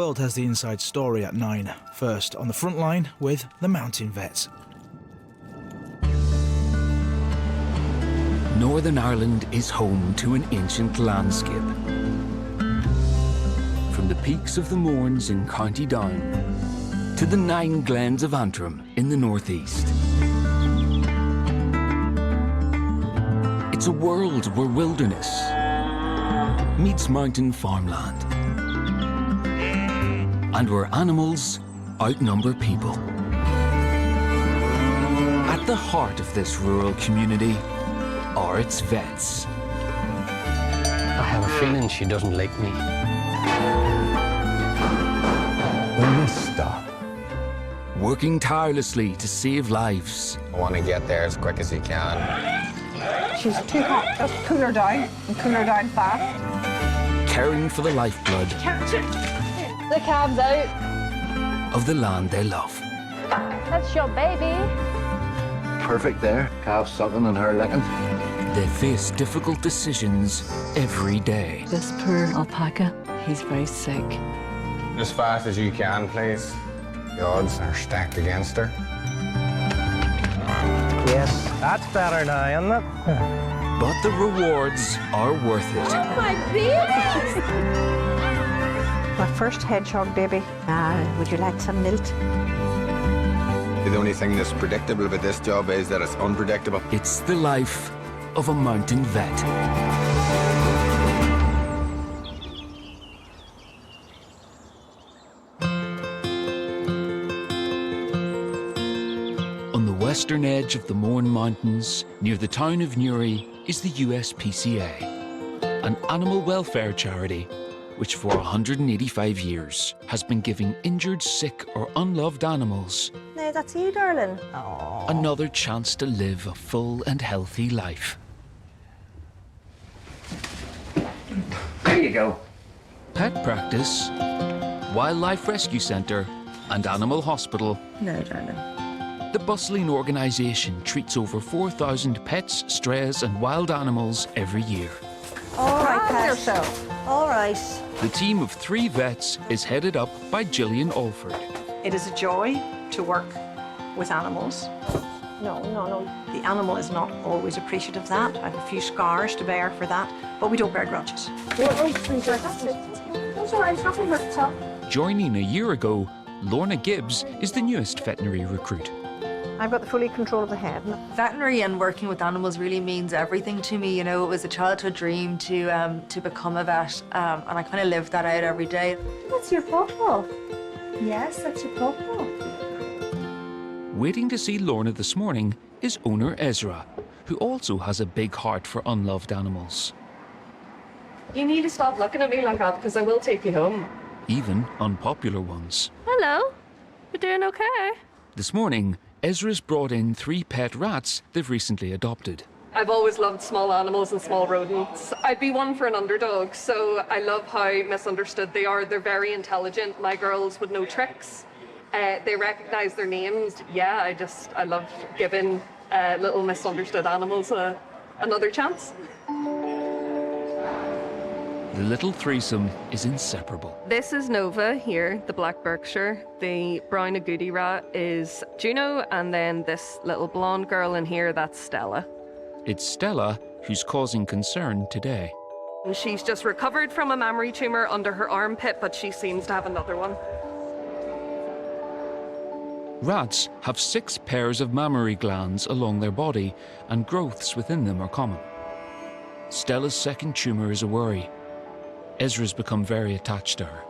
The world has the inside story at 9. First, on the front line with the mountain vets. Northern Ireland is home to an ancient landscape. From the peaks of the Mournes in County Down to the 9 glens of Antrim in the northeast. It's a world where wilderness meets mountain farmland and where animals outnumber people. At the heart of this rural community are its vets. I have a feeling she doesn't like me. Will this stop? Working tirelessly to save lives. I want to get there as quick as you can. She's too hot. Just cool her down and cool her down fast. Caring for the lifeblood. Catch it. The calves out. Of the land they love. That's your baby. Perfect there. Calf sucking and her licking. They face difficult decisions every day. This poor alpaca, he's very sick. As fast as you can, please. The odds are stacked against her. Yes, that's better now, isn't it? But the rewards are worth it. My baby! My first hedgehog baby. Would you like some milk? The only thing that's predictable about this job is that it's unpredictable. It's the life of a mountain vet. On the western edge of the Mourne Mountains, near the town of Newry, is the USPCA, an animal welfare charity which for 185 years has been giving injured, sick or unloved animals No, that's you, darling. another chance to live a full and healthy life. There you go. Pet practice, wildlife rescue centre and animal hospital. No, darling. The bustling organisation treats over 4,000 pets, strays and wild animals every year. All right, Calm Pat. yourself. All right. The team of 3 vets is headed up by Gillian Alford. It is a joy to work with animals. No. The animal is not always appreciative of that. I have a few scars to bear for that, but we don't bear grudges. That's all right, nothing hurt itself. Joining a year ago, Lorna Gibbs is the newest veterinary recruit. I've got the fully control of the head. Veterinary and working with animals really means everything to me. You know, it was a childhood dream to become a vet, and I kind of live that out every day. That's your pawpaw. Yes, that's your pawpaw. Waiting to see Lorna this morning is owner Ezra, who also has a big heart for unloved animals. You need to stop looking at me like that because I will take you home. Even unpopular ones. Hello. You're doing okay? This morning, Ezra's brought in 3 pet rats they've recently adopted. I've always loved small animals and small rodents. I'd be one for an underdog, so I love how misunderstood they are. They're very intelligent. My girls would know tricks. They recognise their names. Yeah, I love giving little misunderstood animals another chance. The little threesome is inseparable. This is Nova here, the black Berkshire. The brown agouti rat is Juno, and then this little blonde girl in here, that's Stella. It's Stella who's causing concern today. And she's just recovered from a mammary tumour under her armpit, but she seems to have another one. Rats have 6 pairs of mammary glands along their body, and growths within them are common. Stella's second tumour is a worry. Ezra's become very attached to her.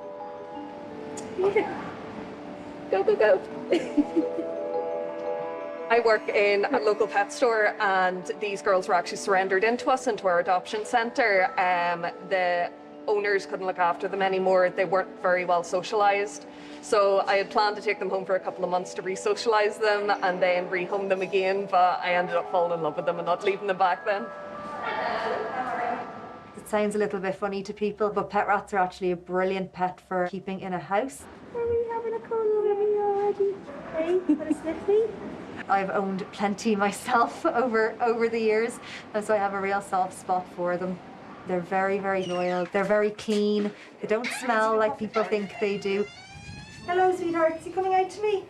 Go. I work in a local pet store, and these girls were actually surrendered into our adoption centre. The owners couldn't look after them anymore. They weren't very well socialised. So I had planned to take them home for a couple of months to re-socialise them and then rehome them again, but I ended up falling in love with them and not leaving them back then. It sounds a little bit funny to people, but pet rats are actually a brilliant pet for keeping in a house. Are we having a cuddle with me already? Hey, want to sniff me? I've owned plenty myself over the years, and so I have a real soft spot for them. They're very, very loyal. They're very clean. They don't smell like people think they do. Hello, sweetheart. Is he coming out to me?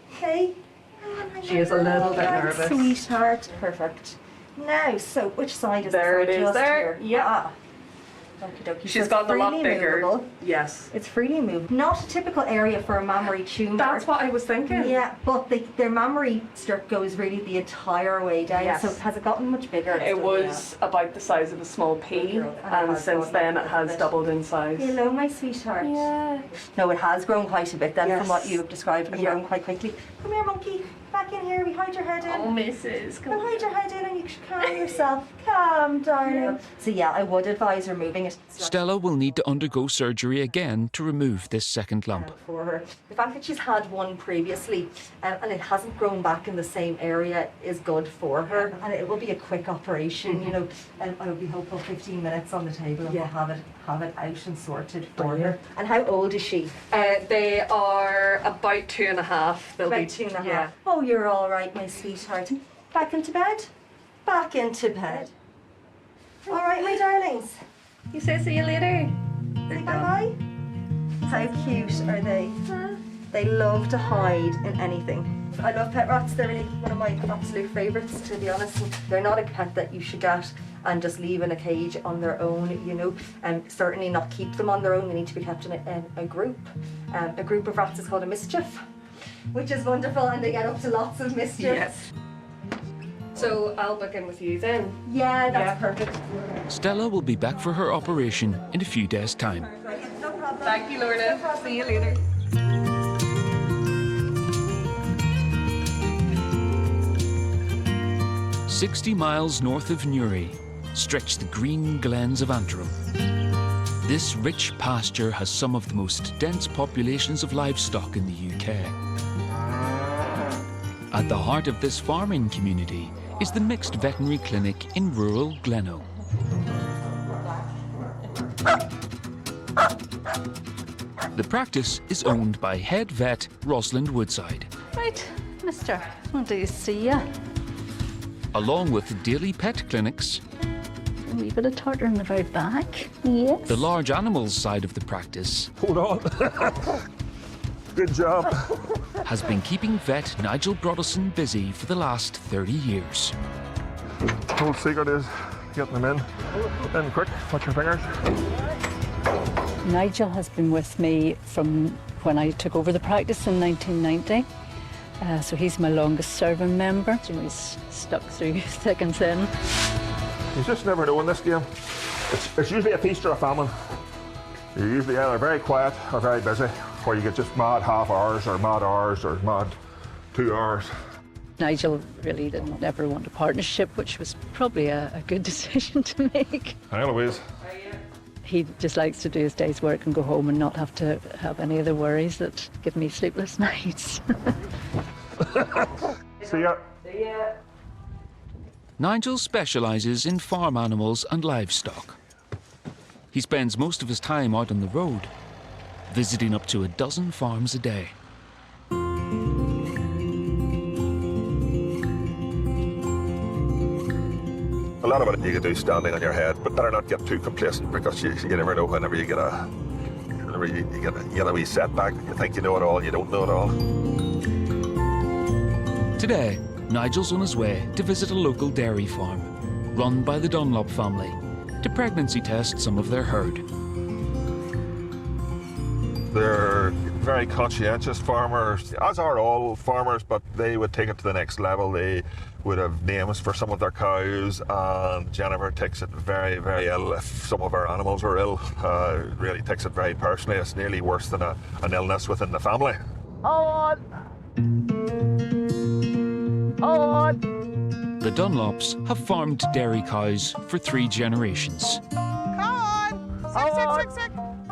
Hey. She is a little bit nervous. Sweetheart. Perfect. Now, so which side is There it this? is there. Yeah. Ah. Okie dokie. She's So gotten a lot freely bigger. movable. Yes. It's freely moved. Not a typical area for a mammary tumour. That's what I was thinking. Yeah, but their mammary strip goes really the entire way down. Yes. So has it gotten much bigger? It was about the size of a small pea, and since then it has doubled in size. Hello, my sweetheart. Yeah. No, it has grown quite a bit then from what Yes. you have described. It's grown quite quickly. Come here, monkey. Back in here. We hide your head in. Oh, Mrs. Come hide your head in and you should calm yourself. Calm, darling. So yeah, I would advise removing it. Stella will need to undergo surgery again to remove this second lump. For her. The fact that she's had one previously and it hasn't grown back in the same area is good for her, and it will be a quick operation, you know, and I would be hopeful 15 minutes on the table and we'll have it out and sorted for her. And how old is she? They are about 2.5. They'll About be 2.5. Yeah. Oh, you're all right, my sweetheart. Back into bed? Back into bed. All right, my darlings. You say see you later. Say bye-bye. How cute are they? They love to hide in anything. I love pet rats. They're really one of my absolute favourites, to be honest. And they're not a pet that you should get and just leave in a cage on their own, you know, and certainly not keep them on their own. They need to be kept in a group. A group of rats is called a mischief, which is wonderful, and they get up to lots of mischief. Yes. So I'll book in with you then. Yeah, that's perfect. Stella will be back for her operation in a few days' time. No problem. Thank you, Lorna. See you later. "60 miles north of Newry stretch the green glens of Antrim. This rich pasture has some of the most dense populations of livestock in the UK. At the heart of this farming community is the mixed veterinary clinic in rural Gleno. The practice is owned by head vet Rosalind Woodside. Right, mister, what do you see ya? Along with daily pet clinics, A wee bit of tottering about back. Yes. the large animals side of the practice Hold on. Good job. has been keeping vet Nigel Broderson busy for the last 30 years. The whole secret is getting them in quick, watch your fingers. Nigel has been with me from when I took over the practice in 1990. So he's my longest serving member. You know, he's stuck through thick and thin. You just never know in this game. It's usually a feast or a famine. You're usually either very quiet or very busy, or you get just mad half hours or mad 2 hours. Nigel really didn't ever want a partnership, which was probably a good decision to make. Hi, Louise. He just likes to do his day's work and go home and not have to have any of the worries that give me sleepless nights. See ya. Nigel specialises in farm animals and livestock. He spends most of his time out on the road, visiting up to 12 farms a day. A lot of it you can do standing on your head, but better not get too complacent because you never know whenever you get a wee setback. You think you know it all and you don't know it all. Today, Nigel's on his way to visit a local dairy farm, run by the Dunlop family, to pregnancy test some of their herd. They're very conscientious farmers, as are all farmers, but they would take it to the next level. They would have names for some of their cows, and Jennifer takes it very, very ill if some of our animals are ill. Really takes it very personally. It's nearly worse than an illness within the family. The Dunlops have farmed dairy cows for 3 generations.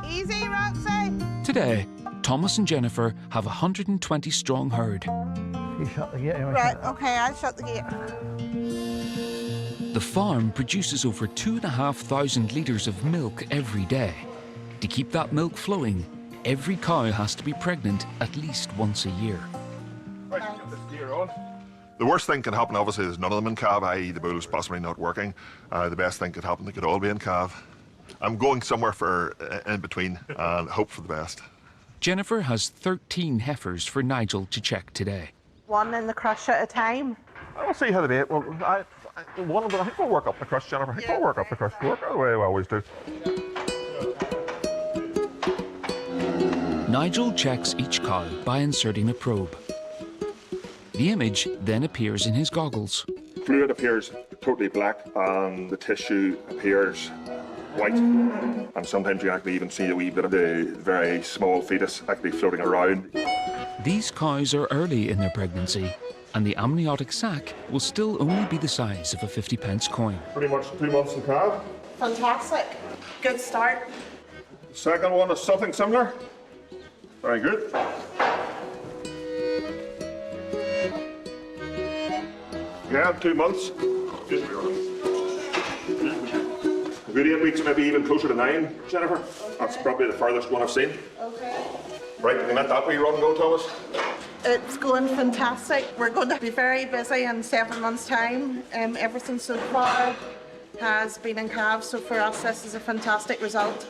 Easy, Roxy. Today, Thomas and Jennifer have a 120-strong herd. Right, okay, I'll shut the gate. The farm produces over 2,500 litres of milk every day. To keep that milk flowing, every cow has to be pregnant at least once a year. Right, get the steer on. The worst thing can happen, obviously, is none of them in calf, i.e. the bull's possibly not working. The best thing could happen, they could all be in calf. I'm going somewhere for in between and hope for the best. Jennifer has 13 heifers for Nigel to check today. One in the crush at a time. I'll see how they do. Well, I think we'll work up the crush, Jennifer. I think we'll work up the crush. We'll work the way we always do. Nigel checks each cow by inserting a probe. The image then appears in his goggles. Fluid appears totally black and the tissue appears white. And sometimes you actually even see a wee bit of the very small fetus actually floating around. These cows are early in their pregnancy, and the amniotic sac will still only be the size of a 50p coin. Pretty much 2 months in calf. Fantastic. Good start. The second one is something similar. Very good. Yeah, 2 months. Good 8 weeks, maybe even closer to 9, Jennifer. That's probably the furthest one I've seen. Okay. Right, can you let that wee run go, Thomas? It's going fantastic. We're going to be very busy in 7 months' time. Everything so far has been in calves, so for us this is a fantastic result.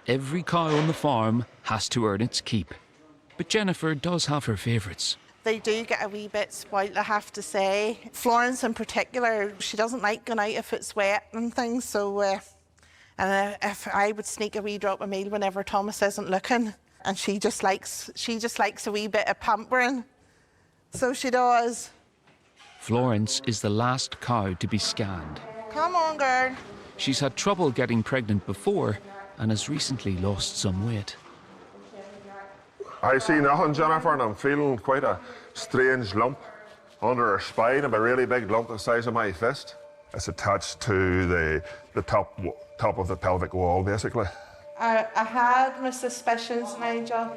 Every cow on the farm has to earn its keep. But Jennifer does have her favourites. They do get a wee bit spoiled, I have to say. Florence in particular, she doesn't like going out if it's wet and things, so if I would sneak a wee drop of meal whenever Thomas isn't looking, and she just likes a wee bit of pampering. So she does. Florence is the last cow to be scanned. Come on, girl. She's had trouble getting pregnant before and has recently lost some weight. I see nothing, Jennifer, and I'm feeling quite a strange lump under her spine, a really big lump the size of my fist. It's attached to the top of the pelvic wall, basically. I had my suspicions, Nigel.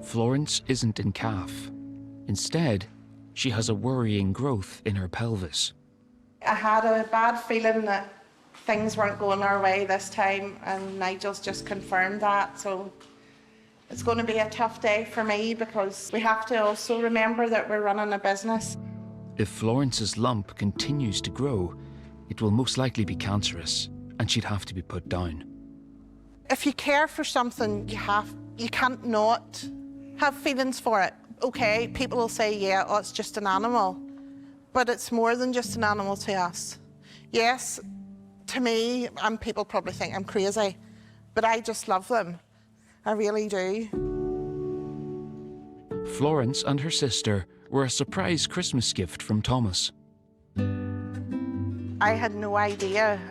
Florence isn't in calf. Instead, she has a worrying growth in her pelvis. I had a bad feeling that things weren't going our way this time, and Nigel's just confirmed that. So it's going to be a tough day for me because we have to also remember that we're running a business. If Florence's lump continues to grow, it will most likely be cancerous, and she'd have to be put down. If you care for something, you can't not have feelings for it. Okay, people will say, yeah, oh, it's just an animal. But it's more than just an animal to us. Yes, to me, and people probably think I'm crazy, but I just love them. I really do. Florence and her sister were a surprise Christmas gift from Thomas. I had no idea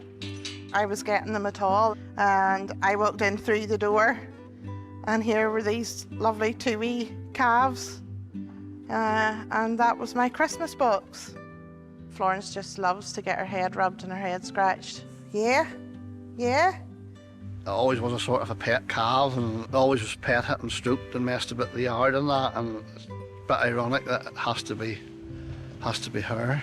I was getting them at all. And I walked in through the door, and here were these lovely 2 wee calves. And that was my Christmas box. Florence just loves to get her head rubbed and her head scratched. Yeah, yeah. I always was a sort of a pet calf, and always was pet hit and stroked and messed about the yard and that, and it's a bit ironic that it has to be her.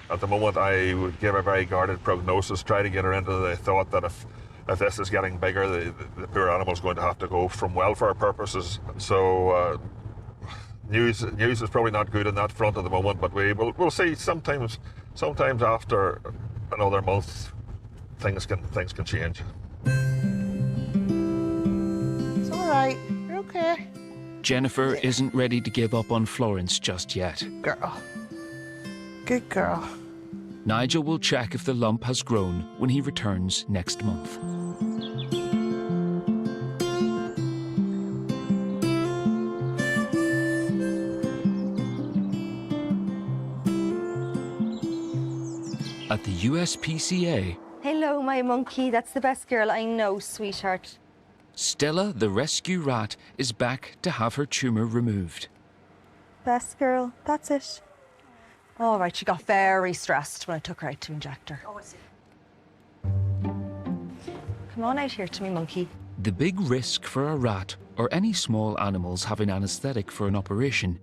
At the moment, I would give a very guarded prognosis, try to get her into the thought that if this is getting bigger, the poor animal's going to have to go from welfare purposes. So news is probably not good on that front at the moment, but we'll see. Sometimes after another month, things can change. It's all right. You're okay. Jennifer isn't ready to give up on Florence just yet. Girl. Good girl. Nigel will check if the lump has grown when he returns next month. At the USPCA... Hello, my monkey. That's the best girl I know, sweetheart. Stella, the rescue rat, is back to have her tumour removed. Best girl. That's it. All right, she got very stressed when I took her out to inject her. Oh, I see. Come on out here to me, monkey. The big risk for a rat, or any small animals having anaesthetic for an operation,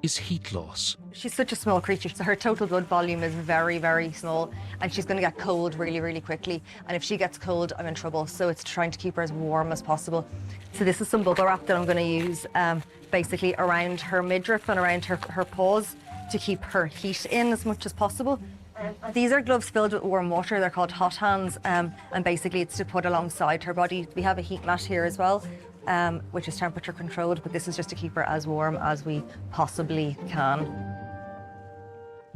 is heat loss. She's such a small creature, so her total blood volume is very, very small, and she's going to get cold really, really quickly. And if she gets cold, I'm in trouble. So it's trying to keep her as warm as possible. So this is some bubble wrap that I'm going to use basically around her midriff and around her paws to keep her heat in as much as possible. These are gloves filled with warm water. They're called hot hands, and basically it's to put alongside her body. We have a heat mat here as well, which is temperature controlled, but this is just to keep her as warm as we possibly can.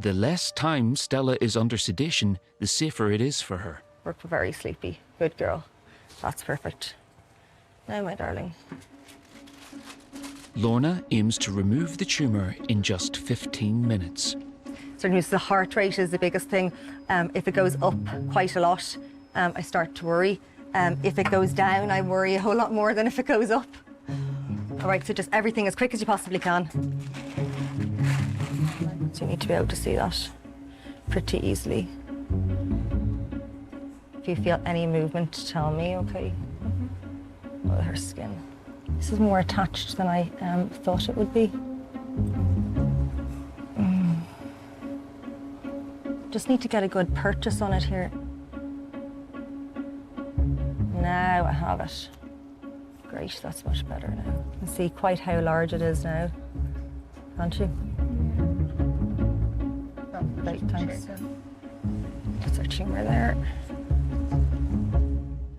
The less time Stella is under sedation, the safer it is for her. We're very sleepy. Good girl. That's perfect. Now, my darling. Lorna aims to remove the tumour in just 15 minutes. So the heart rate is the biggest thing. If it goes up quite a lot, I start to worry. If it goes down, I worry a whole lot more than if it goes up. All right, so just everything as quick as you possibly can. So you need to be able to see that pretty easily. If you feel any movement, tell me, okay? Oh, her skin. This is more attached than I thought it would be. Just need to get a good purchase on it here. Now I have it. Great, that's much better now. You can see quite how large it is now, can't you? Great, thanks. That's our tumour there.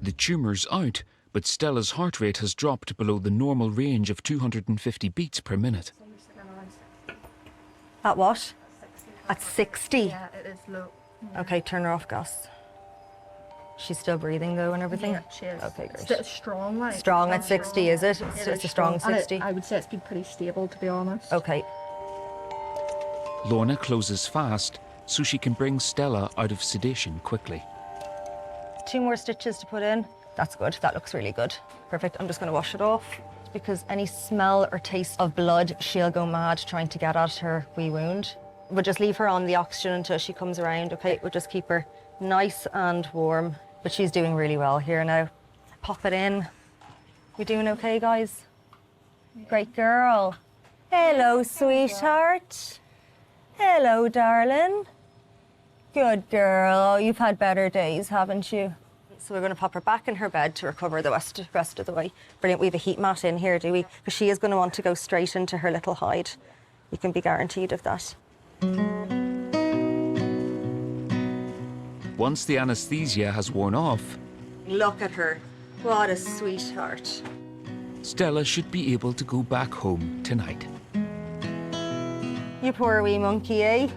The tumour's out, but Stella's heart rate has dropped below the normal range of 250 beats per minute. At what? At 60? Yeah, it is low. Okay, turn her off gas. She's still breathing though and everything? Yeah, she is. Okay, great. It's strong, like. Strong at 60, is it? It It's is a strong And 60? I would say it's been pretty stable, to be honest. Okay. Lorna closes fast so she can bring Stella out of sedation quickly. 2 more stitches to put in. That's good. That looks really good. Perfect. I'm just going to wash it off because any smell or taste of blood, she'll go mad trying to get at her wee wound. We'll just leave her on the oxygen until she comes around, okay? We'll just keep her nice and warm. But she's doing really well here now. Pop it in. You doing okay, guys? Great girl. Hello, sweetheart. Hello, darling. Good girl. Oh, you've had better days, haven't you? So we're going to pop her back in her bed to recover the rest of the way. Brilliant. We have a heat mat in here, do we? Because she is going to want to go straight into her little hide. You can be guaranteed of that. Once the anaesthesia has worn off, Look at her. What a sweetheart. Stella should be able to go back home tonight. You poor wee monkey, eh?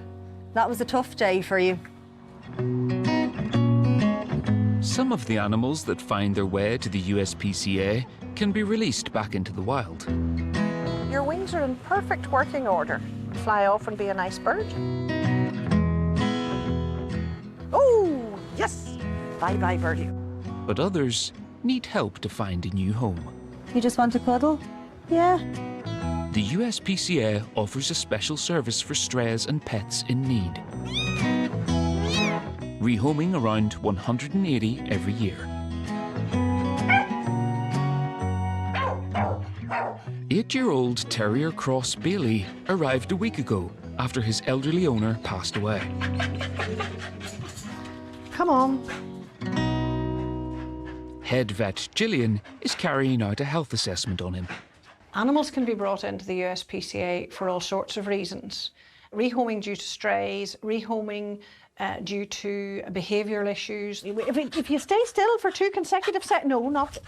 That was a tough day for you. Some of the animals that find their way to the USPCA can be released back into the wild. Your wings are in perfect working order. Fly off and be a nice bird. Oh, yes! Bye-bye, birdie. But others need help to find a new home. You just want to cuddle? Yeah. The USPCA offers a special service for strays and pets in need. Rehoming around 180 every year. 8-year-old Terrier Cross Bailey arrived a week ago after his elderly owner passed away. Come on. Head vet Gillian is carrying out a health assessment on him. Animals can be brought into the USPCA for all sorts of reasons. Rehoming due to strays, rehoming due to behavioural issues. If you stay still for 2 consecutive seconds, no, not.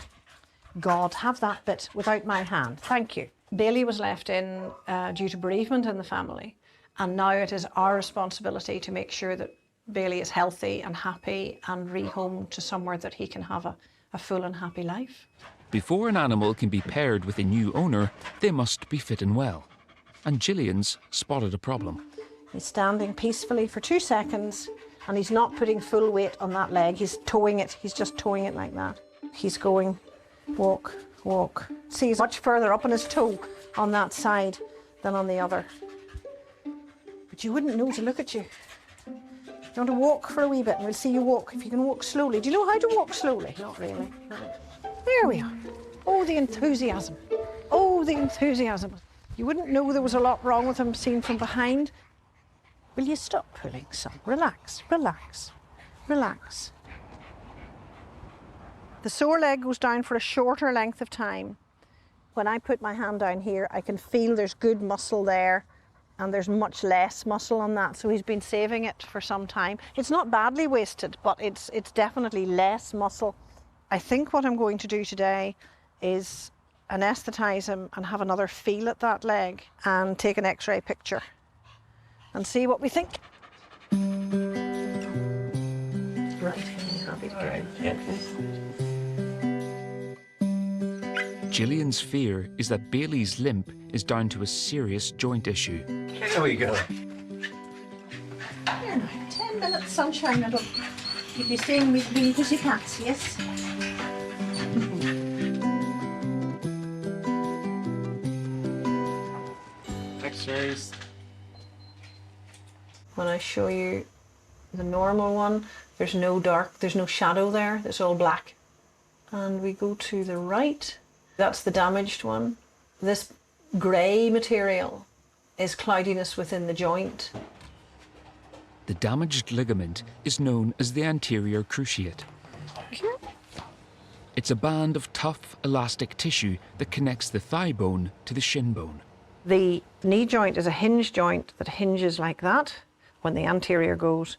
God, have that bit without my hand. Thank you. Bailey was left in due to bereavement in the family, and now it is our responsibility to make sure that Bailey is healthy and happy and rehomed to somewhere that he can have a full and happy life. Before an animal can be paired with a new owner, they must be fit and well. And Gillian's spotted a problem. He's standing peacefully for 2 seconds and he's not putting full weight on that leg. He's towing it. He's just towing it like that. He's going walk, walk. See, he's much further up on his toe on that side than on the other. But you wouldn't know to look at you. You want to walk for a wee bit and we'll see you walk. If you can walk slowly. Do you know how to walk slowly? Not really. No. There we are. Oh, the enthusiasm. Oh, the enthusiasm. You wouldn't know there was a lot wrong with him seen from behind. Will you stop pulling, son? Relax, relax, relax. The sore leg goes down for a shorter length of time. When I put my hand down here, I can feel there's good muscle there and there's much less muscle on that, so he's been saving it for some time. It's not badly wasted, but it's definitely less muscle. I think what I'm going to do today is anaesthetise him and have another feel at that leg and take an X-ray picture and see what we think. Right, happy to go. Gillian's fear is that Bailey's limp is down to a serious joint issue. Here we go. Here now, 10 minutes sunshine, it'll keep you staying with being pussycats, yes? X-rays. When I show you the normal one, there's no dark, there's no shadow there, it's all black. And we go to the right, that's the damaged one. This grey material is cloudiness within the joint. The damaged ligament is known as the anterior cruciate. It's a band of tough, elastic tissue that connects the thigh bone to the shin bone. The knee joint is a hinge joint that hinges like that. When the anterior goes,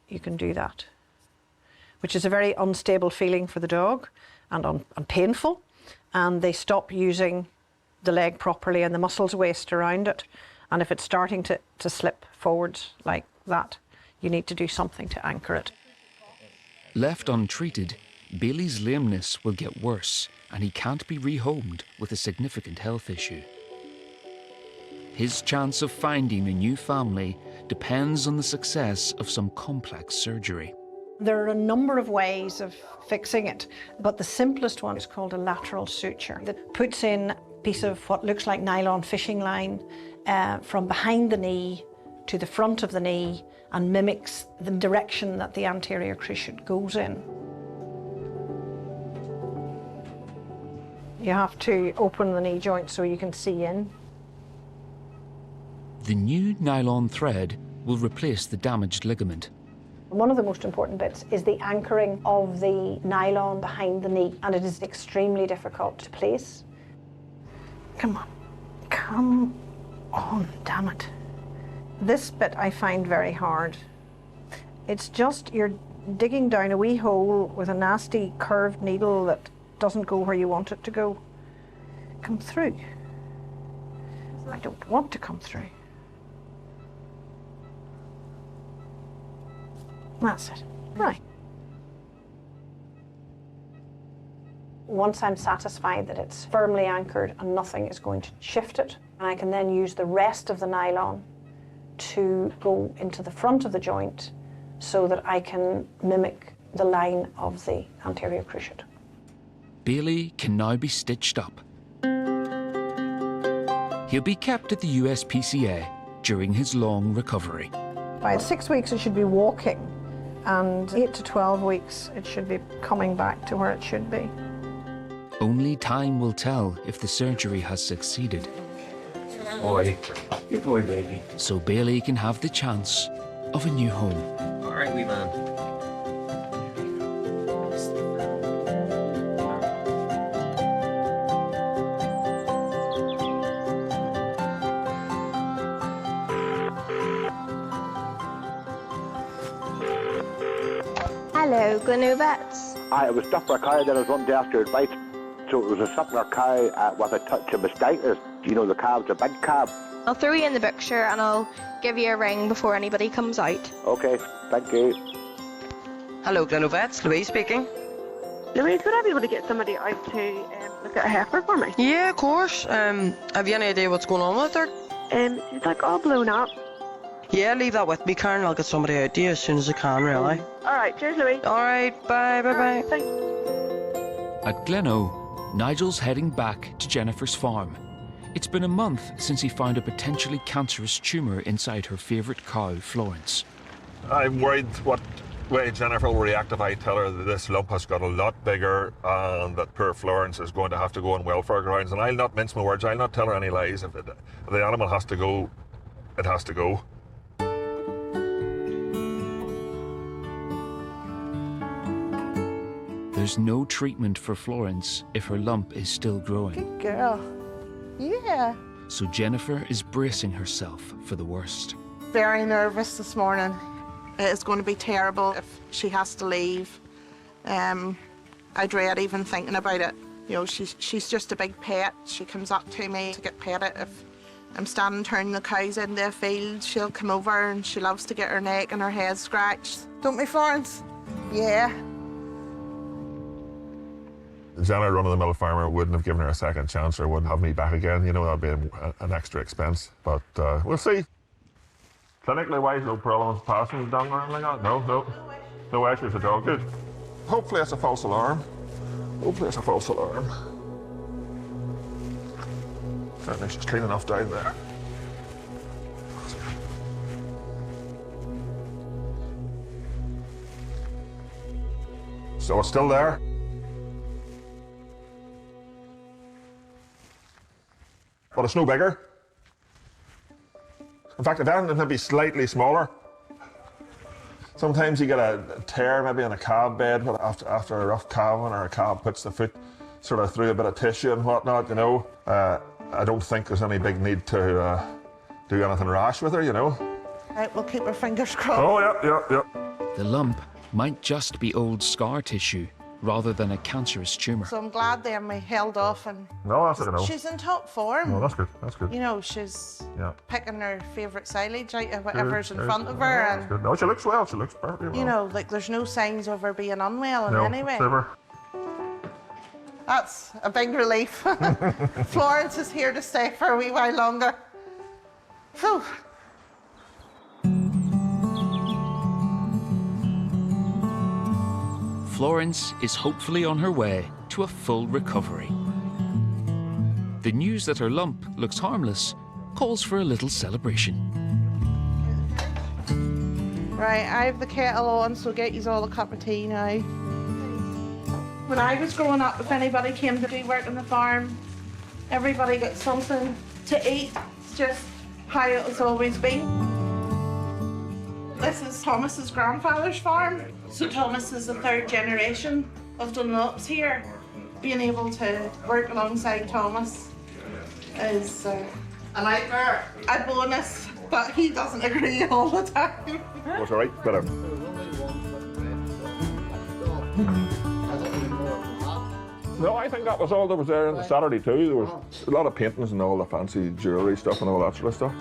you can do that, which is a very unstable feeling for the dog and painful. And they stop using the leg properly and the muscles waste around it. And if it's starting to slip forwards like that, you need to do something to anchor it. Left untreated, Bailey's lameness will get worse and he can't be rehomed with a significant health issue. His chance of finding a new family depends on the success of some complex surgery. There are a number of ways of fixing it, but the simplest one is called a lateral suture that puts in a piece of what looks like nylon fishing line from behind the knee to the front of the knee and mimics the direction that the anterior cruciate goes in. You have to open the knee joint so you can see in. The new nylon thread will replace the damaged ligament. One of the most important bits is the anchoring of the nylon behind the knee, and it is extremely difficult to place. Come on, come on, damn it. This bit I find very hard. It's just you're digging down a wee hole with a nasty curved needle that doesn't go where you want it to go. Come through. I don't want to come through. That's it. Right. Once I'm satisfied that it's firmly anchored and nothing is going to shift it, and I can then use the rest of the nylon to go into the front of the joint so that I can mimic the line of the anterior cruciate. Bailey can now be stitched up. He'll be kept at the USPCA during his long recovery. By 6 weeks it should be walking, and 8 to 12 weeks it should be coming back to where it should be. Only time will tell if the surgery has succeeded. Boy, good boy, baby. So Bailey can have the chance of a new home. All right, wee man. Hello, Glenno Vets. I was stuck for a cow that I was running after it bite. So it was a suckler cow with a touch of mastitis. You know, the calf's a big calf. I'll throw you in the picture and I'll give you a ring before anybody comes out. Okay, thank you. Hello, Glenno Vets. Louise speaking. Louise, would I be able to get somebody out to look at a heifer for me? Yeah, of course. Have you any idea what's going on with her? She's like all blown up. Yeah, leave that with me, Karen. I'll get somebody out to you as soon as I can, really. All right, cheers, Louise. All right, bye, bye, bye. Right, At Glenno, Nigel's heading back to Jennifer's farm. It's been a month since he found a potentially cancerous tumour inside her favourite cow, Florence. I'm worried what way Jennifer will react if I tell her that this lump has got a lot bigger and that poor Florence is going to have to go on welfare grounds. And I'll not mince my words, I'll not tell her any lies. If the animal has to go, it has to go. There's no treatment for Florence if her lump is still growing. Good girl. Yeah. So Jennifer is bracing herself for the worst. Very nervous this morning. It's going to be terrible if she has to leave. I dread even thinking about it. You know, she's just a big pet. She comes up to me to get petted. If I'm standing turning the cows into a field, she'll come over and she loves to get her neck and her head scratched. Don't we, Florence? Yeah. Jenna, run-of-the-mill farmer, wouldn't have given her a second chance or wouldn't have me back again. You know, that'd be an extra expense. But we'll see. Clinically wise, no problems passing down or anything like that. No issues at all. Good. Hopefully it's a false alarm. Certainly she's clean enough down there. So it's still there. But it's no bigger. In fact, if anything, it'd be slightly smaller. Sometimes you get a tear maybe in a calf bed after a rough calving, or a calf puts the foot sort of through a bit of tissue and whatnot, you know. I don't think there's any big need to do anything rash with her, you know. Right, we'll keep our fingers crossed. Oh, yeah. The lump might just be old scar tissue rather than a cancerous tumour. So I'm glad then we held off and... No, that's good. She's in top form. No, that's good. You know, she's picking her favourite silage out of whatever's in Good. front of her. Yeah, And that's good. No, she looks well. She looks perfectly well. you know, like there's no signs of her being unwell in No, any way. never. That's a big relief. Florence is here to stay for a wee while longer. Whew. Florence is hopefully on her way to a full recovery. The news that her lump looks harmless calls for a little celebration. Right, I have the kettle on, so get you all a cup of tea now. When I was growing up, if anybody came to do work on the farm, everybody got something to eat. It's just how it has always been. This is Thomas's grandfather's farm. So Thomas is the third generation of Dunlops here. Being able to work alongside Thomas is a bonus, but he doesn't agree all the time. That's all right, better. No, I think that was all that was there on the Saturday too. There was a lot of paintings and all the fancy jewellery stuff and all that sort of stuff.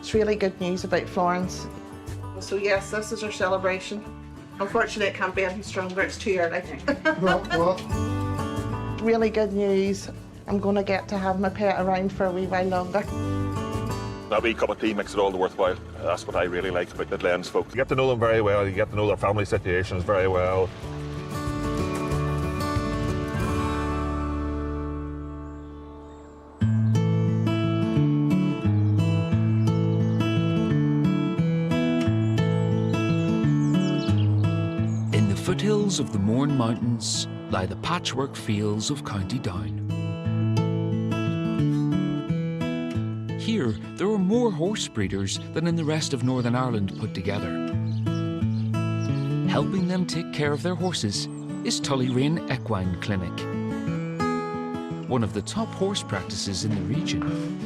It's really good news about Florence. So yes, this is our celebration. Unfortunately, it can't be any stronger, it's too early. Really good news. I'm going to get to have my pet around for a wee while longer. That wee cup of tea makes it all the worthwhile. That's what I really like about the Glens folk. You get to know them very well, you get to know their family situations very well. Foothills of the Mourne Mountains lie the patchwork fields of County Down. Here, there are more horse breeders than in the rest of Northern Ireland put together. Helping them take care of their horses is Tullyrain Equine Clinic, one of the top horse practices in the region.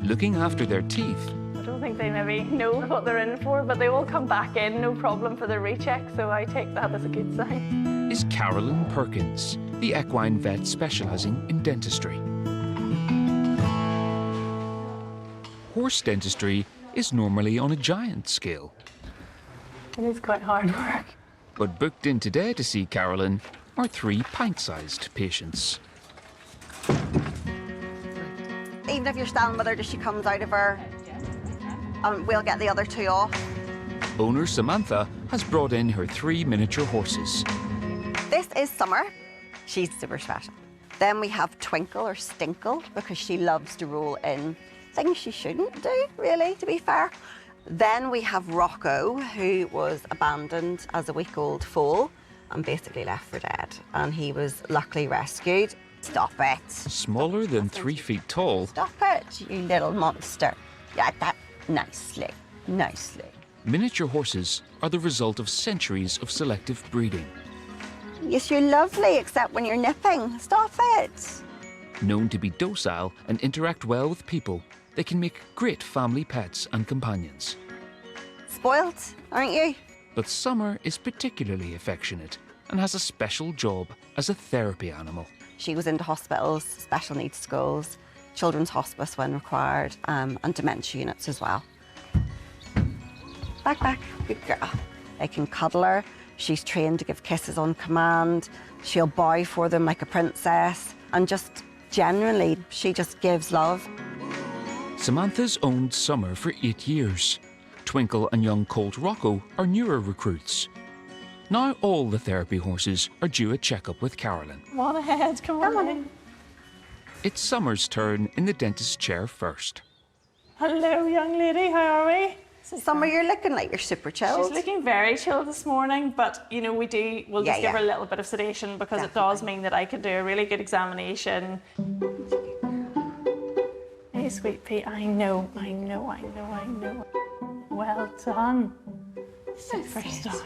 Looking after their teeth. I don't think they maybe know what they're in for, but they all come back in, no problem for the recheck, so I take that as a good sign. Is Carolyn Perkins, the equine vet specialising in dentistry. Horse dentistry is normally on a giant scale. It is quite hard work. But booked in today to see Carolyn are 3 pint-sized patients. Even if you're standing with her till she comes out of her, we'll get the other 2 off. Owner Samantha has brought in her 3 miniature horses. This is Summer. She's super special. Then we have Twinkle or Stinkle, because she loves to roll in things she shouldn't do, really, to be fair. Then we have Rocco, who was abandoned as a week-old foal and basically left for dead. And he was luckily rescued. Stop it. Smaller than 3 feet tall, Stop it, you little monster. Yeah, that nicely, nicely. miniature horses are the result of centuries of selective breeding. Yes, you're lovely, except when you're nipping. Stop it. Known to be docile and interact well with people, they can make great family pets and companions. Spoilt, aren't you? But Summer is particularly affectionate and has a special job as a therapy animal. She was into hospitals, special needs schools, children's hospice when required, and dementia units as well. Back, good girl. They can cuddle her. She's trained to give kisses on command. She'll bow for them like a princess. And just generally, she just gives love. Samantha's owned Summer for 8 years. Twinkle and young colt Rocco are newer recruits. Now all the therapy horses are due a checkup with Carolyn. Come on ahead, come on in. It's Summer's turn in the dentist's chair first. Hello, young lady, how are we? Summer, you're looking like you're super chilled. She's looking very chilled this morning, but you know, we'll just give her a little bit of sedation because it does mean that I can do a really good examination. Hey, sweet pea, I know. Well done. Superstar.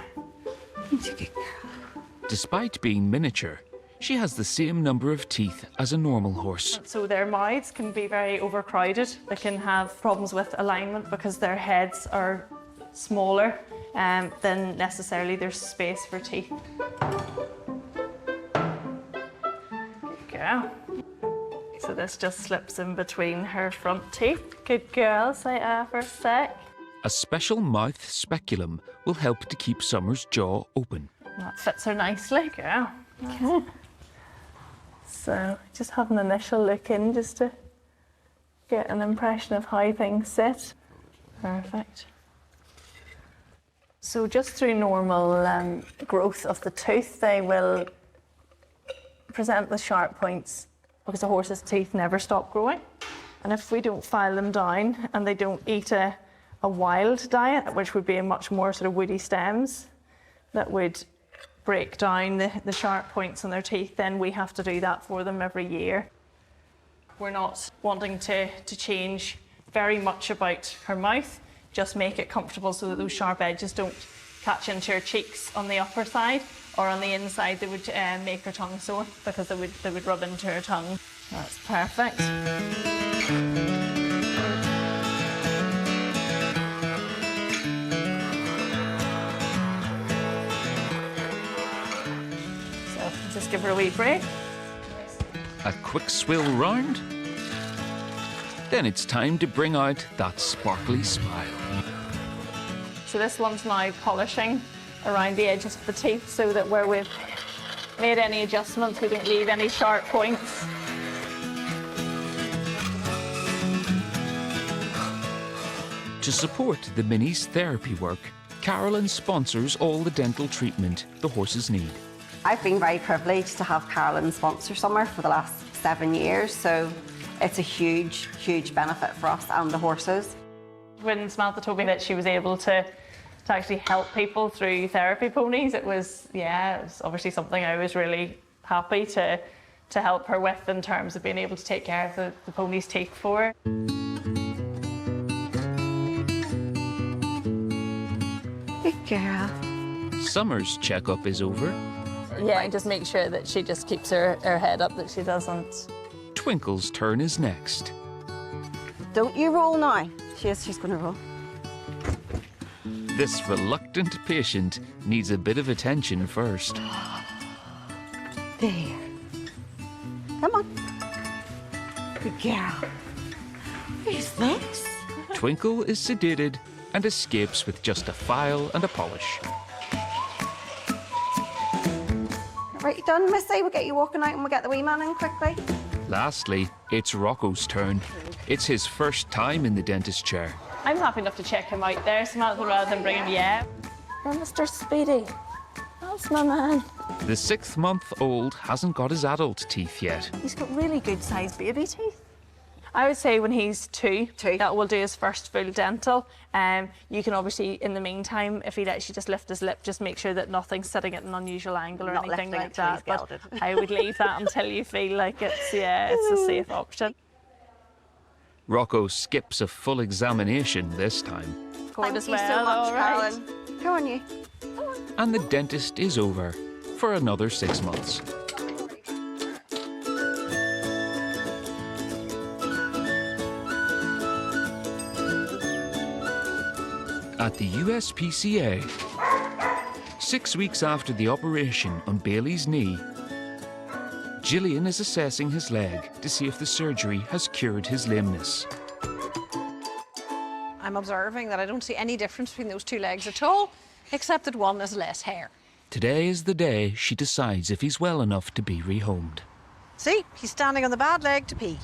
Despite being miniature, she has the same number of teeth as a normal horse. So their mouths can be very overcrowded. They can have problems with alignment because their heads are smaller than necessarily there's space for teeth. Good girl. So this just slips in between her front teeth. Good girl, say for a sec. A special mouth speculum will help to keep Summer's jaw open. That fits her nicely. Girl. Okay. So just have an initial look in just to get an impression of how things sit. Perfect. So just through normal growth of the tooth, they will present with sharp points because a horse's teeth never stop growing. And if we don't file them down and they don't eat a wild diet, which would be a much more sort of woody stems, that would break down the sharp points in their teeth, then we have to do that for them every year. We're not wanting to change very much about her mouth, just make it comfortable so that those sharp edges don't catch into her cheeks on the upper side, or on the inside they would make her tongue sore because they would rub into her tongue. That's perfect. Just give her a wee break. A quick swill round. Then it's time to bring out that sparkly smile. So this one's now polishing around the edges of the teeth so that where we've made any adjustments, we don't leave any sharp points. To support the Mini's therapy work, Carolyn sponsors all the dental treatment the horses need. I've been very privileged to have Carolyn sponsor Summer for the last 7 years, so it's a huge, huge benefit for us and the horses. When Samantha told me that she was able to actually help people through therapy ponies, it was obviously something I was really happy to help her with in terms of being able to take care of the pony's teeth for her. Good girl. Summer's checkup is over. Yeah, and just make sure that she just keeps her head up, that she doesn't. Twinkle's turn is next. Don't you roll now. She's going to roll. This reluctant patient needs a bit of attention first. There. Come on. Good girl. Who's this? Twinkle is sedated and escapes with just a file and a polish. Right, you done, Missy? We'll get you walking out and we'll get the wee man in quickly. Lastly, it's Rocco's turn. It's his first time in the dentist chair. I'm happy enough to check him out there, Samantha, rather than bring him, Oh, Mr. Speedy. That's my man. The 6-month-old hasn't got his adult teeth yet. He's got really good sized baby teeth. I would say when he's two, that will do his first full dental. You can obviously, in the meantime, if he lets you just lift his lip, just make sure that nothing's sitting at an unusual angle or Not anything lifting like it till he's that. But gelded. I would leave that until you feel like it's a safe option. Rocco skips a full examination this time. Thank as you well, so much, all right. Carolyn. Go on, you. And the dentist is over for another 6 months. At the USPCA, 6 weeks after the operation on Bailey's knee, Gillian is assessing his leg to see if the surgery has cured his lameness. I'm observing that I don't see any difference between those two legs at all, except that one has less hair. Today is the day she decides if he's well enough to be rehomed. See, he's standing on the bad leg to pee.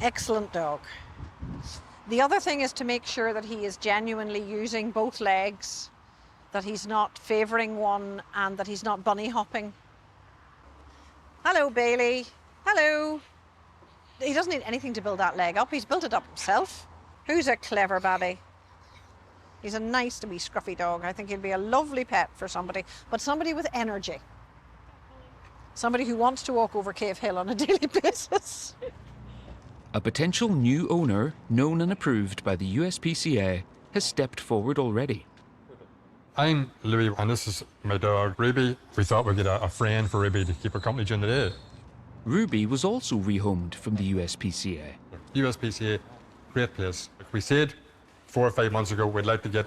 Excellent dog. The other thing is to make sure that he is genuinely using both legs, that he's not favouring one, and that he's not bunny hopping. Hello, Bailey. Hello. He doesn't need anything to build that leg up. He's built it up himself. Who's a clever babby? He's a nice wee scruffy dog. I think he'll be a lovely pet for somebody, but somebody with energy. Somebody who wants to walk over Cave Hill on a daily basis. A potential new owner, known and approved by the USPCA, has stepped forward already. I'm Louis, and this is my dog, Ruby. We thought we'd get a friend for Ruby to keep her company during the day. Ruby was also rehomed from the USPCA. USPCA, great place. We said 4 or 5 months ago we'd like to get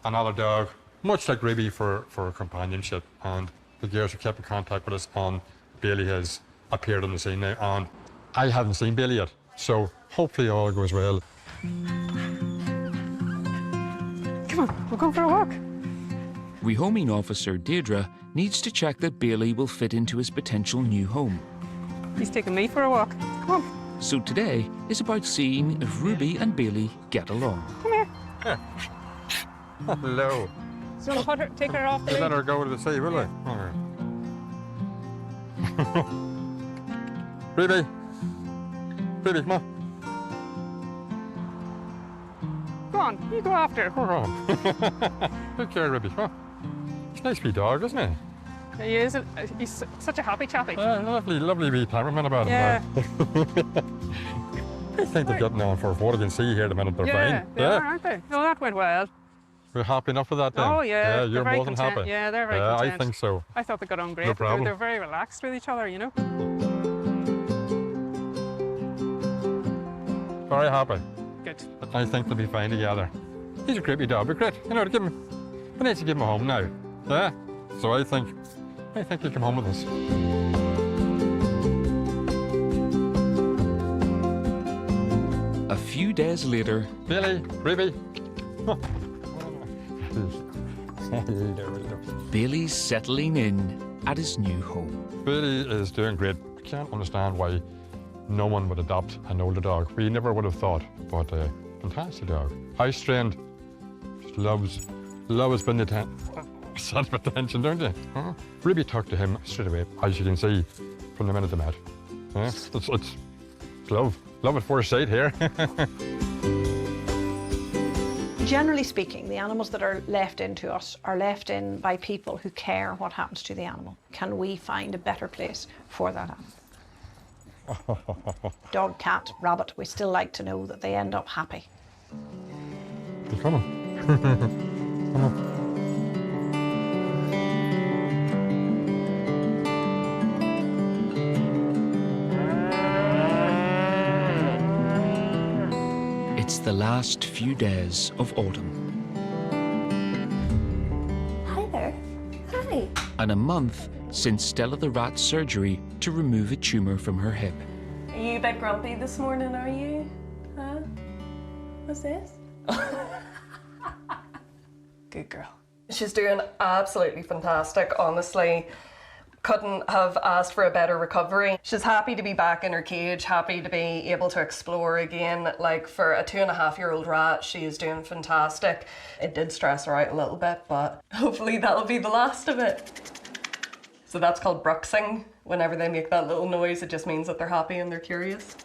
another dog, much like Ruby, for companionship. And the girls who kept in contact with us on Bailey has appeared on the scene now. And I haven't seen Bailey yet, so hopefully all goes well. Come on, we'll go for a walk. Rehoming officer Deirdre needs to check that Bailey will fit into his potential new home. He's taking me for a walk. Come on. So today is about seeing if Ruby and Bailey get along. Come here. Yeah. Hello. So you want to take her off the We'll lead? let her go to the sea, will we? Okay. Ruby. Ruby, come on. Go on, you go after her. Go on. Good care, Ruby. Come on. It's a nice wee dog, isn't he? He is. He's such a happy chappy. Lovely wee temperament about Yeah. him. I think they're getting on for what I can see here the minute they're fine. They are, aren't they? No, that went well. We're happy enough with that then? Oh, yeah. Yeah, you're very more than content. happy. Yeah, they're very content. I think so. I thought they got on great. No problem. They're very relaxed with each other, you know. Very happy. Good. I think they'll be fine together. He's a great wee dog, but great. You know, we need to give him a home now. Yeah? So I think he'll come home with us. A few days later, Bailey, Ruby. Bailey's settling in at his new home. Bailey is doing great. I can't understand why no one would adopt an older dog. We never would have thought, but fantastic dog. House trained, just loves been such attention, don't you? Huh? Ruby talked to him straight away, as you can see from the minute they met. Yeah? It's love at first sight here. Generally speaking, the animals that are left into us are left in by people who care what happens to the animal. Can we find a better place for that animal? Dog, cat, rabbit, we still like to know that they end up happy. Come on. Come on. It's the last few days of autumn. Hi there. Hi. And a month since Stella the rat's surgery to remove a tumour from her hip. Are you a bit grumpy this morning, are you? Huh? What's this? Good girl. She's doing absolutely fantastic, honestly. Couldn't have asked for a better recovery. She's happy to be back in her cage, happy to be able to explore again. Like, for a 2.5-year-old rat, she is doing fantastic. It did stress her out a little bit, but hopefully that'll be the last of it. So that's called bruxing. Whenever they make that little noise, it just means that they're happy and they're curious.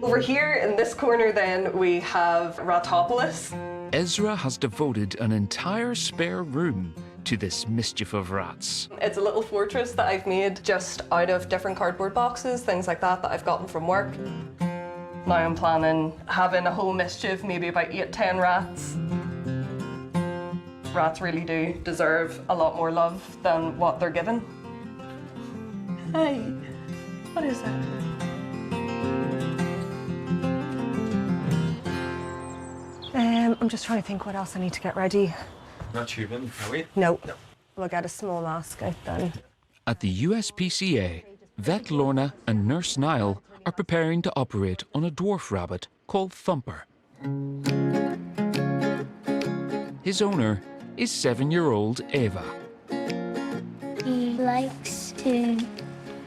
Over here in this corner then, we have Ratopolis. Ezra has devoted an entire spare room to this mischief of rats. It's a little fortress that I've made just out of different cardboard boxes, things like that I've gotten from work. Now I'm planning having a whole mischief, maybe about 8-10 rats. Rats really do deserve a lot more love than what they're given. Hey, what is that? I'm just trying to think what else I need to get ready. Not tubing, are we? No. We'll get a small mask out then. At the USPCA, vet Lorna and nurse Nigel are preparing to operate on a dwarf rabbit called Thumper. His owner is 7-year-old Eva. He likes to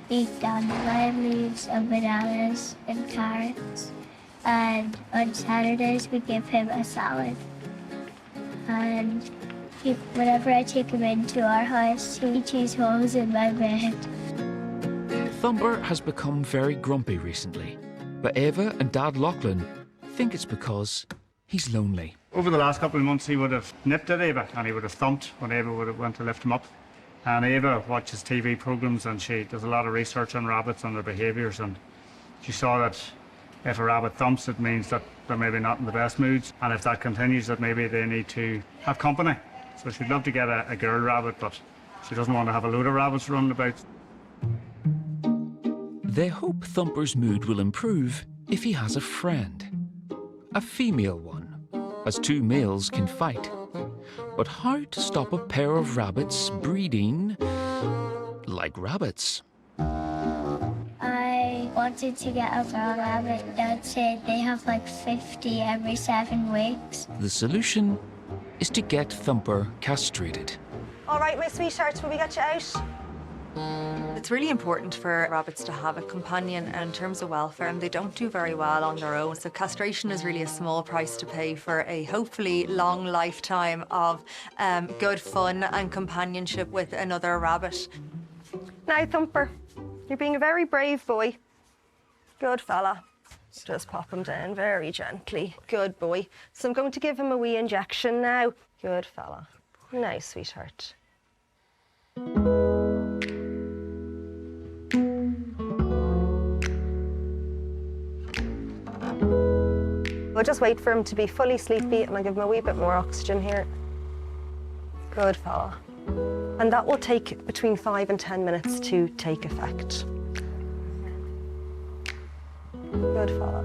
eat dandelion leaves and bananas and carrots. And on Saturdays we give him a salad. And whenever I take him into our house, he chews holes in my bed. Thumper has become very grumpy recently, but Eva and Dad Lachlan think it's because he's lonely. Over the last couple of months, he would have nipped at Eva and he would have thumped when Eva would have went to lift him up. And Eva watches TV programs and she does a lot of research on rabbits and their behaviours, and she saw that if a rabbit thumps, it means that they're maybe not in the best moods, and if that continues, that maybe they need to have company. So she'd love to get a girl rabbit, but she doesn't want to have a load of rabbits running about. They hope Thumper's mood will improve if he has a friend. A female one, as 2 males can fight. But how to stop a pair of rabbits breeding like rabbits? I wanted to get a girl rabbit. Dad said they have like 50 every 7 weeks. The solution is to get Thumper castrated. All right, my sweethearts, will we get you out? It's really important for rabbits to have a companion, and in terms of welfare, and they don't do very well on their own. So castration is really a small price to pay for a hopefully long lifetime of good fun and companionship with another rabbit. Now, Thumper, you're being a very brave boy. Good fella. Just pop him down very gently. Good boy. So I'm going to give him a wee injection now. Good fella. Nice, sweetheart. We'll just wait for him to be fully sleepy and I'll give him a wee bit more oxygen here. Good fella. And that will take between 5 and 10 minutes to take effect. Good fella.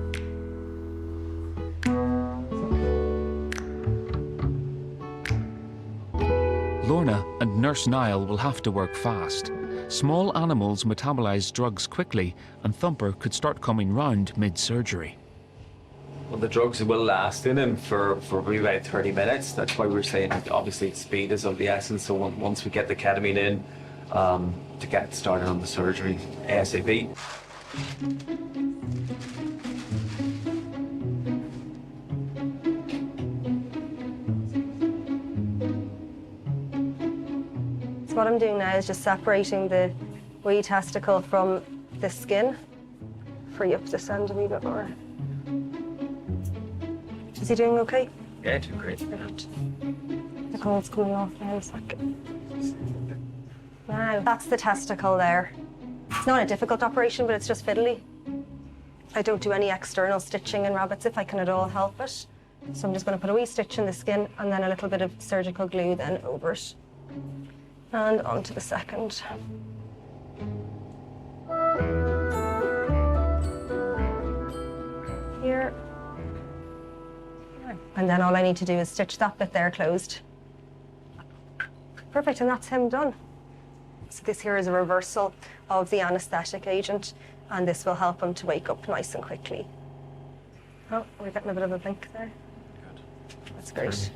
Lorna and Nurse Nigel will have to work fast. Small animals metabolize drugs quickly, and Thumper could start coming round mid-surgery. Well, the drugs will last in him for probably about 30 minutes. That's why we're saying, obviously, speed is of the essence. So once we get the ketamine in, to get started on the surgery ASAP. So what I'm doing now is just separating the wee testicle from the skin. Free up this end a wee bit more. Is he doing okay? Yeah, doing great. The cold's coming off now in a second. Now, that's the testicle there. It's not a difficult operation, but it's just fiddly. I don't do any external stitching in rabbits if I can at all help it. So I'm just going to put a wee stitch in the skin and then a little bit of surgical glue then over it. And onto the second. Here. And then all I need to do is stitch that bit there closed. Perfect, and that's him done. So this here is a reversal of the anaesthetic agent, and this will help him to wake up nice and quickly. Oh, we're getting a bit of a blink there. Good. That's great.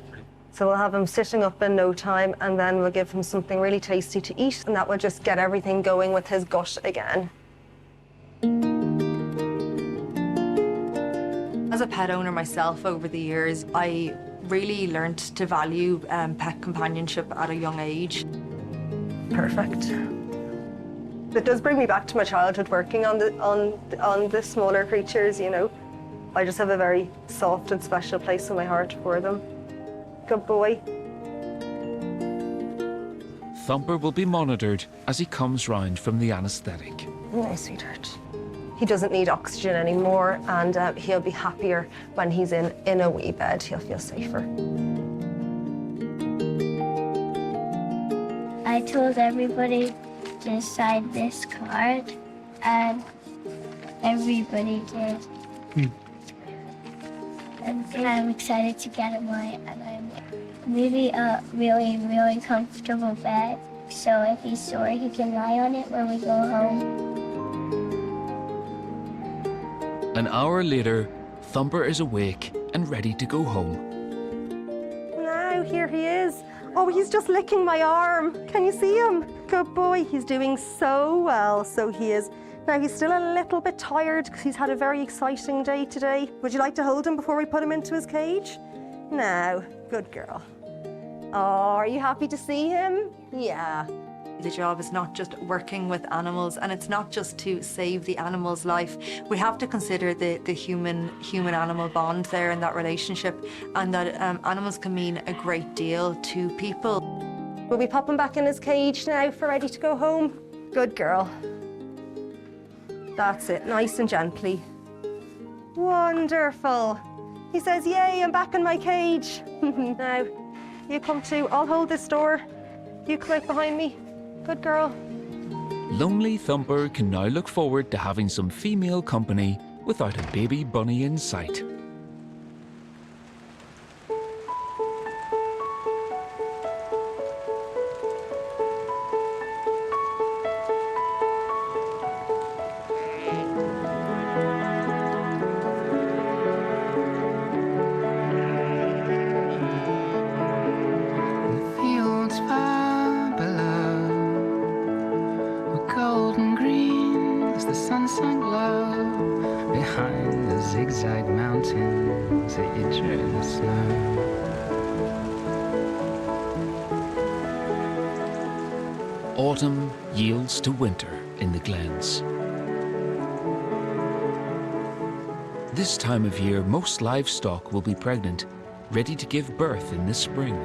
So we'll have him sitting up in no time, and then we'll give him something really tasty to eat, and that will just get everything going with his gut again. As a pet owner myself over the years, I really learnt to value pet companionship at a young age. Perfect. It does bring me back to my childhood working on the smaller creatures, you know. I just have a very soft and special place in my heart for them. Good boy. Thumper will be monitored as he comes round from the anaesthetic. No, sweetheart. He doesn't need oxygen anymore, and he'll be happier when he's in a wee bed. He'll feel safer. I told everybody to sign this card, and everybody did. And I'm excited to get it mine, and I'm really really comfortable bed. So if he's sore, he can lie on it when we go home. An hour later, Thumper is awake and ready to go home. Now, here he is. Oh, he's just licking my arm. Can you see him? Good boy. He's doing so well, so he is. Now, he's still a little bit tired because he's had a very exciting day today. Would you like to hold him before we put him into his cage? No. Good girl. Oh, are you happy to see him? Yeah. The job is not just working with animals, and it's not just to save the animal's life. We have to consider the human-animal bond there in that relationship, and that animals can mean a great deal to people. Will we pop him back in his cage now for ready to go home? Good girl. That's it, nice and gently. Wonderful. He says, yay, I'm back in my cage. Now, you come too. I'll hold this door. You come out behind me. Good girl. Lonely Thumper can now look forward to having some female company without a baby bunny in sight. Autumn yields to winter in the glens. This time of year, most livestock will be pregnant, ready to give birth in the spring.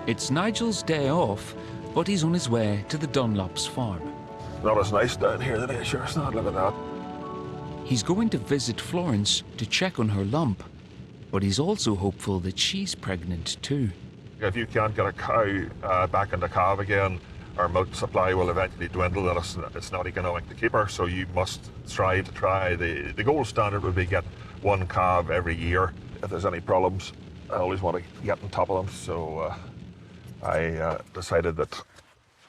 It's Nigel's day off, but he's on his way to the Dunlop's farm. Not as nice down here today, sure it's not. Look at that. He's going to visit Florence to check on her lump, but he's also hopeful that she's pregnant too. If you can't get a cow back into calf again, our milk supply will eventually dwindle and it's not economic to keep her, so you must strive to try. The gold standard would be get one calf every year. If there's any problems, I always want to get on top of them, so I decided that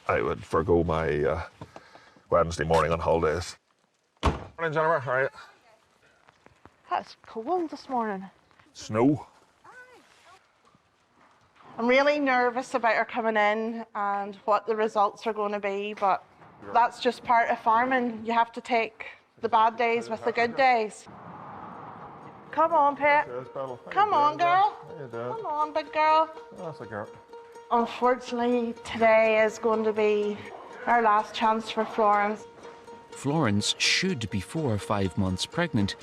I would forgo my Wednesday morning on holidays. Morning, Jennifer, how are you? That's cold this morning. Snow. I'm really nervous about her coming in and what the results are going to be, but that's just part of farming. You have to take the bad days with the good days. Come on, Pet. Come on, girl. Come on, big girl. That's a girl. Unfortunately, today is going to be our last chance for Florence. Florence should be 4 or 5 months pregnant,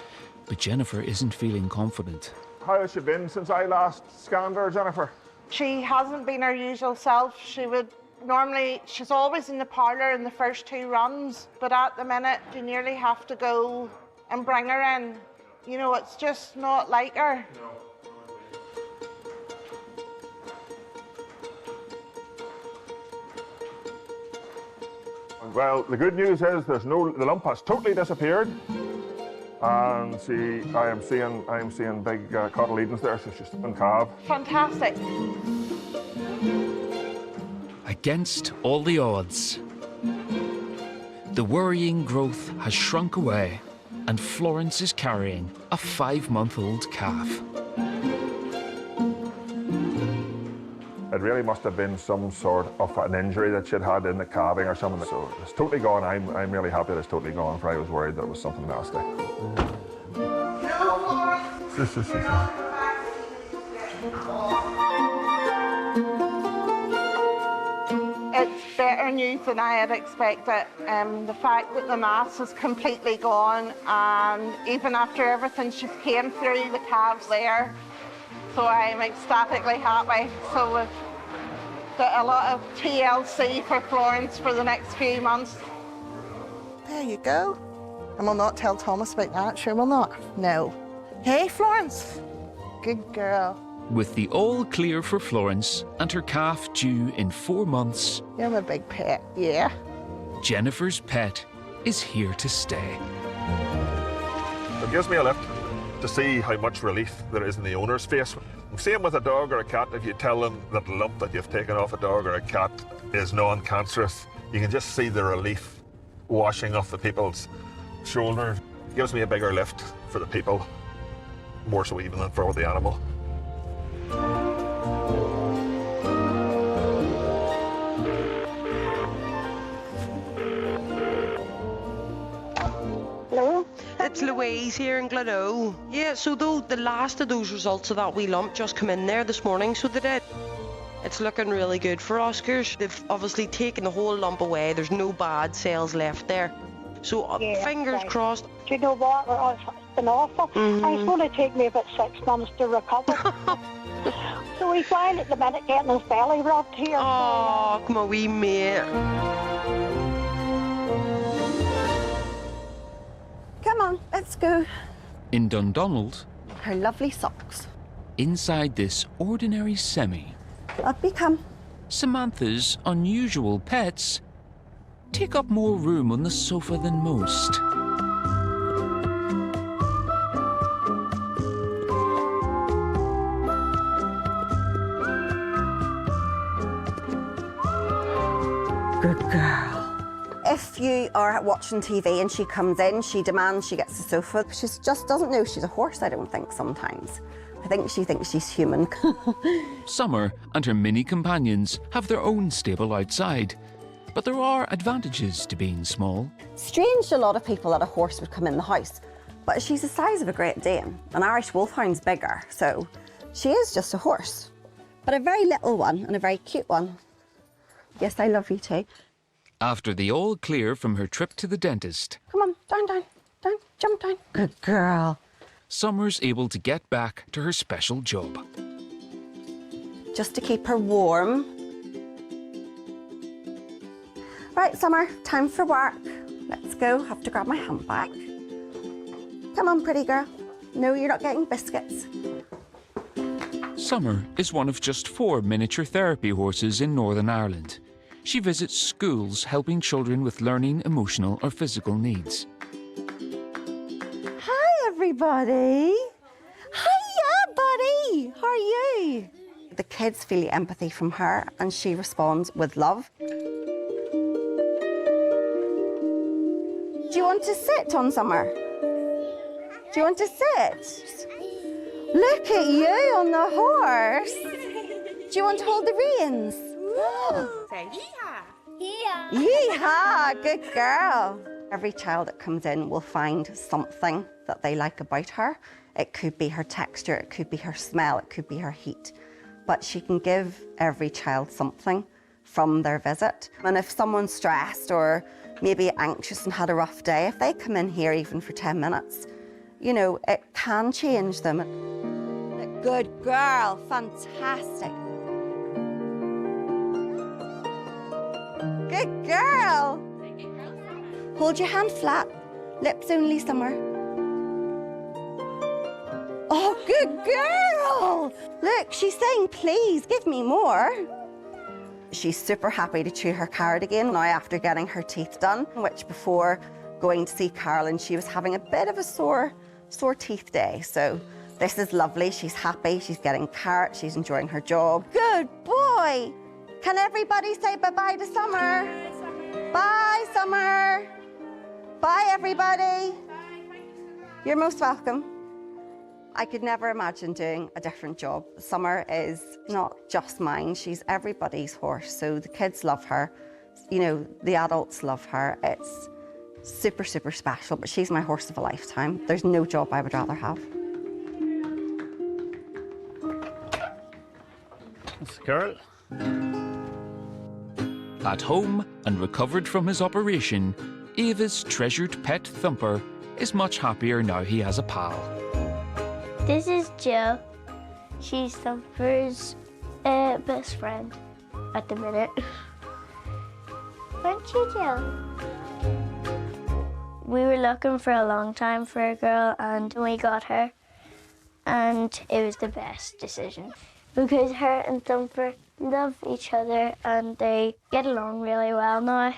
but Jennifer isn't feeling confident. How has she been since I last scanned her, Jennifer? She hasn't been her usual self. She's always in the parlour in the first 2 runs, but at the minute you nearly have to go and bring her in. You know, it's just not like her. No. Well, the good news is the lump has totally disappeared. And I am seeing big cotyledons there, so she's in calf. Fantastic. Against all the odds, the worrying growth has shrunk away, and Florence is carrying a 5-month-old calf. It really must have been some sort of an injury that she'd had in the calving or something. So it's totally gone. I'm really happy that it's totally gone, for I was worried that it was something nasty. It's better news than I had expected. The fact that the mass is completely gone, and even after everything she's came through, the calves there. So I'm ecstatically happy. So we've got a lot of TLC for Florence for the next few months. There you go. And we'll not tell Thomas about that, sure we'll not? No. Hey, Florence. Good girl. With the all clear for Florence and her calf due in 4 months, You're my big pet, yeah. Jennifer's pet is here to stay. It gives me a lift to see how much relief there is in the owner's face. Same with a dog or a cat. If you tell them that the lump that you've taken off a dog or a cat is non-cancerous, you can just see the relief washing off the people's shoulders. It gives me a bigger lift for the people, more so even than for the animal. Hello? It's Louise here in Glencoe. Yeah, so though the last of those results of that wee lump just come in there this morning, so they did. It's looking really good for Oscars. They've obviously taken the whole lump away. There's no bad cells left there. So fingers crossed. Do you know what? It's been awful. It's going to take me about 6 months to recover. So he's fine at the minute getting his belly rubbed here. Oh, my wee mate. Come on, let's go. In Dundonald, Her lovely socks. inside this ordinary semi, Up you come. Samantha's unusual pets take up more room on the sofa than most. Good girl. If you are watching TV and she comes in, she demands she gets the sofa. She just doesn't know she's a horse, I don't think, sometimes. I think she thinks she's human. Summer and her mini companions have their own stable outside, but there are advantages to being small. Strange to a lot of people that a horse would come in the house, but she's the size of a Great Dane. An Irish Wolfhound's bigger, so she is just a horse. But a very little one and a very cute one. Yes, I love you too. After the all clear from her trip to the dentist, Come on, down, jump down. Good girl. Summer's able to get back to her special job. Just to keep her warm. Right, Summer, time for work. Let's go. Have to grab my handbag. Come on, pretty girl. No, you're not getting biscuits. Summer is one of just 4 miniature therapy horses in Northern Ireland. She visits schools helping children with learning, emotional or physical needs. Hi, everybody. Hiya, buddy. How are you? The kids feel empathy from her and she responds with love. Do you want to sit on Summer? Do you want to sit? Look at you on the horse. Do you want to hold the reins? Say hee-haw. Yeehaw, good girl. Every child that comes in will find something that they like about her. It could be her texture, it could be her smell, it could be her heat. But she can give every child something from their visit. And if someone's stressed or maybe anxious and had a rough day, if they come in here even for 10 minutes, you know, it can change them. Good girl, fantastic. Good girl. Hold your hand flat, lips only, Summer. Oh, good girl. Look, she's saying, please, give me more. She's super happy to chew her carrot again now after getting her teeth done, which before going to see Carolyn, she was having a bit of a sore teeth day. So this is lovely. She's happy. She's getting carrot. She's enjoying her job. Good boy. Can everybody say bye-bye to Summer? Bye, Summer. Bye, everybody. You're most welcome. I could never imagine doing a different job. Summer is not just mine, she's everybody's horse. So the kids love her, you know, the adults love her. It's super, super special, but she's my horse of a lifetime. There's no job I would rather have. That's the girl. At home and recovered from his operation, Ava's treasured pet Thumper is much happier now he has a pal. This is Jill. She's Thumper's best friend at the minute. Aren't you, Jill? We were looking for a long time for a girl and we got her. And it was the best decision because her and Thumper love each other and they get along really well now.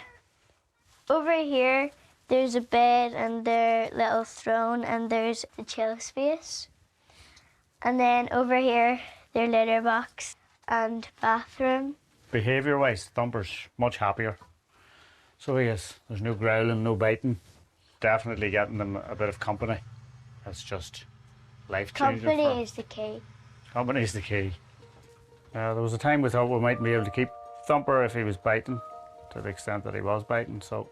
Over here, there's a bed and their little throne and there's a chill space. And then over here, their litter box and bathroom. Behaviour-wise, Thumper's much happier. So he is. There's no growling, no biting. Definitely getting them a bit of company. That's just life-changing. Company is the key. Company is the key. There was a time we thought we mightn't be able to keep Thumper if he was biting, to the extent that he was biting. So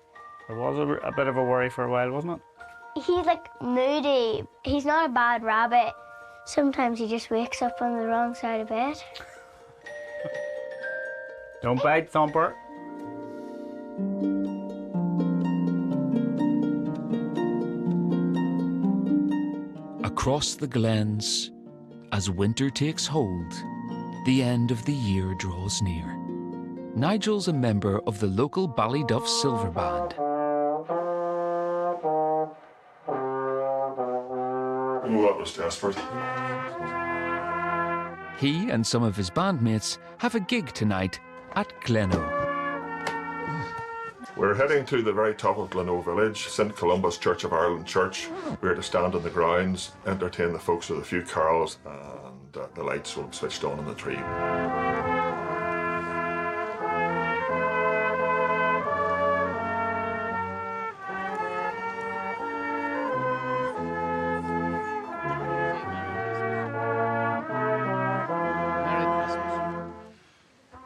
there was a bit of a worry for a while, wasn't it? He's like moody. He's not a bad rabbit. Sometimes he just wakes up on the wrong side of bed. Don't bite, Thumper. Across the glens, as winter takes hold, the end of the year draws near. Nigel's a member of the local Ballyduff Silver Band. Oh, that was desperate. He and some of his bandmates have a gig tonight at Gleno. We're heading to the very top of Gleno Village, St Columba's Church of Ireland Church. We're to stand on the grounds, entertain the folks with a few carols, and the lights will be switched on in the tree.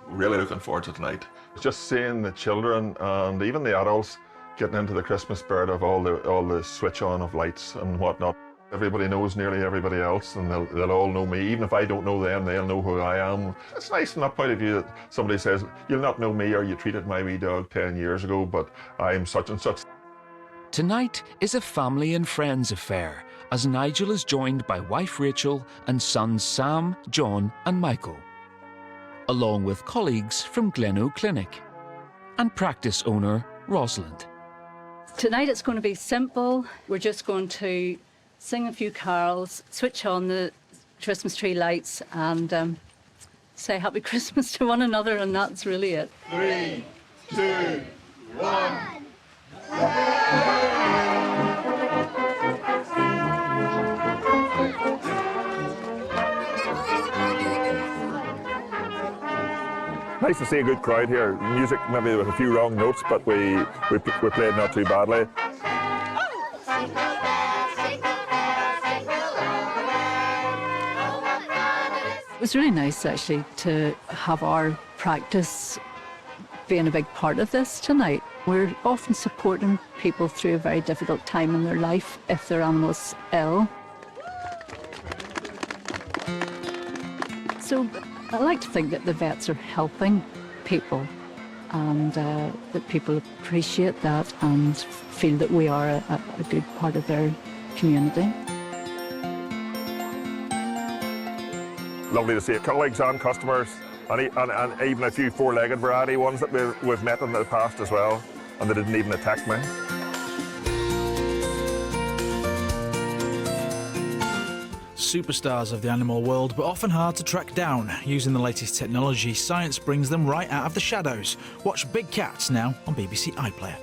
Really looking forward to tonight. Just seeing the children and even the adults getting into the Christmas spirit of all the switch on of lights and whatnot. Everybody knows nearly everybody else, and they'll all know me. Even if I don't know them, they'll know who I am. It's nice from that point of view that somebody says, "You'll not know me, or you treated my wee dog 10 years ago, but I'm such and such." Tonight is a family and friends affair, as Nigel is joined by wife Rachel and sons Sam, John and Michael, along with colleagues from Gleno Clinic and practice owner Rosalind. Tonight it's going to be simple. We're just going to sing a few carols, switch on the Christmas tree lights and say Happy Christmas to one another, and that's really it. 3, 2, 1. Nice to see a good crowd here. Music maybe with a few wrong notes, but we played not too badly. It was really nice actually to have our practice being a big part of this tonight. We're often supporting people through a very difficult time in their life if their animal's ill. So I like to think that the vets are helping people and that people appreciate that and feel that we are a good part of their community. Lovely to see colleagues and customers, and even a few four-legged variety ones that we've met in the past as well, and they didn't even attack me. Superstars of the animal world, but often hard to track down. Using the latest technology, science brings them right out of the shadows. Watch Big Cats now on BBC iPlayer.